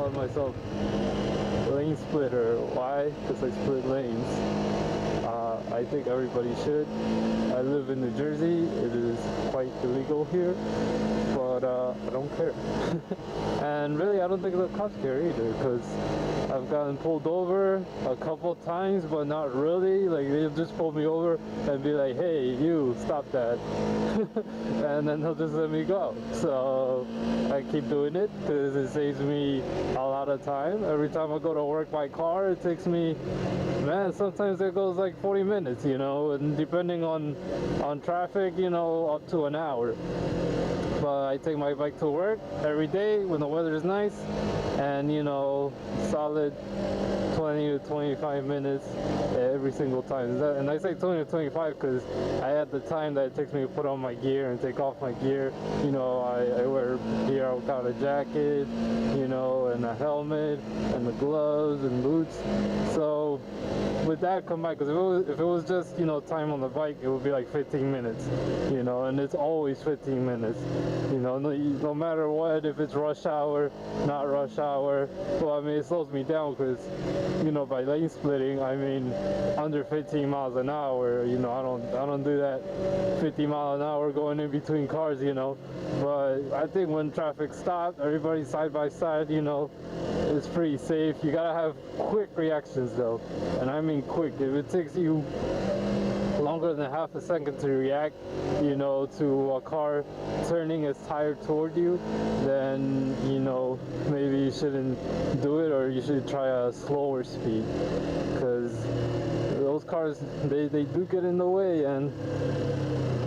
call myself lane splitter. Why? Because I split lanes. I think everybody should. I live in New Jersey. It is quite illegal here, but I don't care. And really, I don't think the cops care either, because I've gotten pulled over a couple times, but not really. Like, they'll just pull me over and be like, hey, you, stop that. And then they'll just let me go. So I keep doing it because it saves me a lot of time. Every time I go to work by car, it takes me, man, sometimes it goes like 40 minutes, you know, and depending on traffic, you know, up to an hour. But I take my bike to work every day when the weather is nice, and you know, solid 20 to 25 minutes every single time. And I say 20 to 25 because I had the time that it takes me to put on my gear and take off my gear. You know, I wear here, I've got a jacket, you know, and a helmet and the gloves and boots. So with that combined, because if it was just, you know, time on the bike, it would be like 15 minutes, you know, and it's always 15 minutes, you know, no matter what, if it's rush hour, not rush hour. Well, I mean, it slows me down because, you know, by lane splitting, I mean under 15 miles an hour. You know, I don't do that 50 mile an hour going in between cars, you know. But I think when traffic stops, everybody's side by side, you know, it's pretty safe. You gotta have quick reactions though, and I mean quick. If it takes you longer than half a second to react, you know, to a car turning its tire toward you, then, you know, maybe you shouldn't do it, or you should try a slower speed, because those cars, they do get in the way. And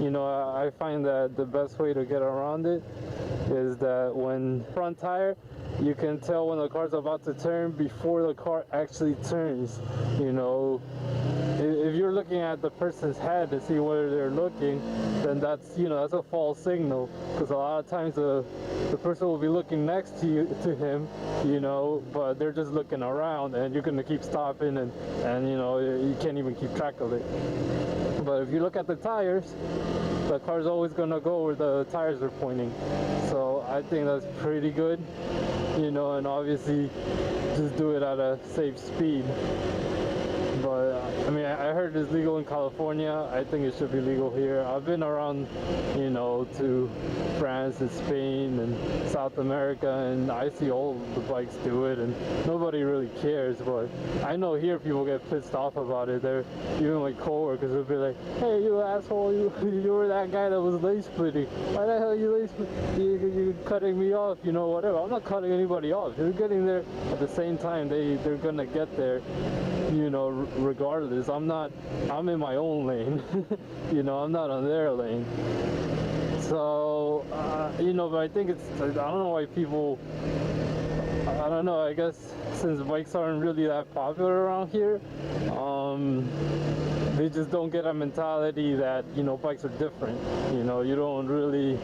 you know, I find that the best way to get around it is that when front tire, you can tell when the car's about to turn before the car actually turns. You know, if you're looking at the person's head to see where they're looking, then that's, you know, that's a false signal, because a lot of times the person will be looking next to him, you know, but they're just looking around, and you're gonna keep stopping, and you know, you can't even keep track of it. But if you look at the tires, the car's always gonna go where the tires are pointing. So I think that's pretty good, you know, and obviously just do it at a safe speed. But I mean, I heard it's legal in California. I think it should be legal here. I've been around, you know, to France and Spain and South America, and I see all the bikes do it, and nobody really cares. But I know here people get pissed off about it. They're, even my coworkers will be like, "Hey, you asshole! You were that guy that was lane splitting. Why the hell are you lane splitting? You're cutting me off, you know, whatever." I'm not cutting anybody off. They're getting there at the same time. They're gonna get there, you know, regardless. I'm in my own lane. You know, I'm not on their lane. So you know, but I think it's, I don't know why people, I don't know, I guess since bikes aren't really that popular around here, they just don't get a mentality that, you know, bikes are different. You know, you don't really,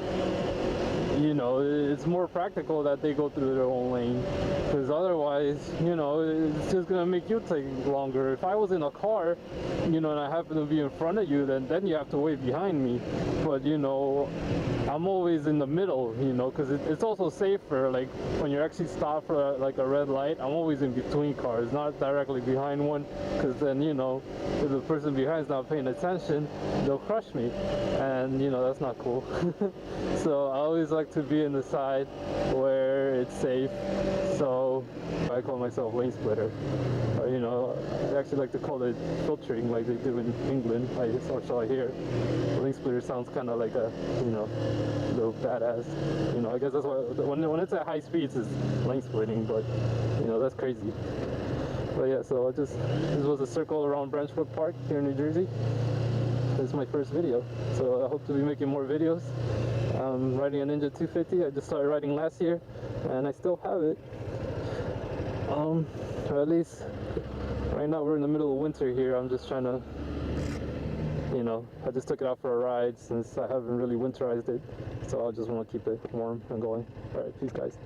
you know, it's more practical that they go through their own lane, because otherwise, you know, it's just gonna make you take longer. If I was in a car, you know, and I happen to be in front of you, then you have to wait behind me. But you know, I'm always in the middle, you know, because it's also safer. Like when you're actually stopped for like a red light, I'm always in between cars, not directly behind one, because then, you know, if the person behind is not paying attention, they'll crush me, and you know, that's not cool. So I always like to be in the side where it's safe. So I call myself lane splitter. You know, I actually like to call it filtering, like they do in England. Or shall I hear? Lane splitter sounds kind of like a, you know, little badass. You know, I guess that's why when it's at high speeds, it's lane splitting. But you know, that's crazy. But yeah, so this was a circle around Branchwood Park here in New Jersey. This is my first video, so I hope to be making more videos. I'm riding a Ninja 250. I just started riding last year, and I still have it. Or at least right now we're in the middle of winter here. I'm just trying to, you know, I just took it out for a ride since I haven't really winterized it, so I just want to keep it warm and going. All right, peace guys.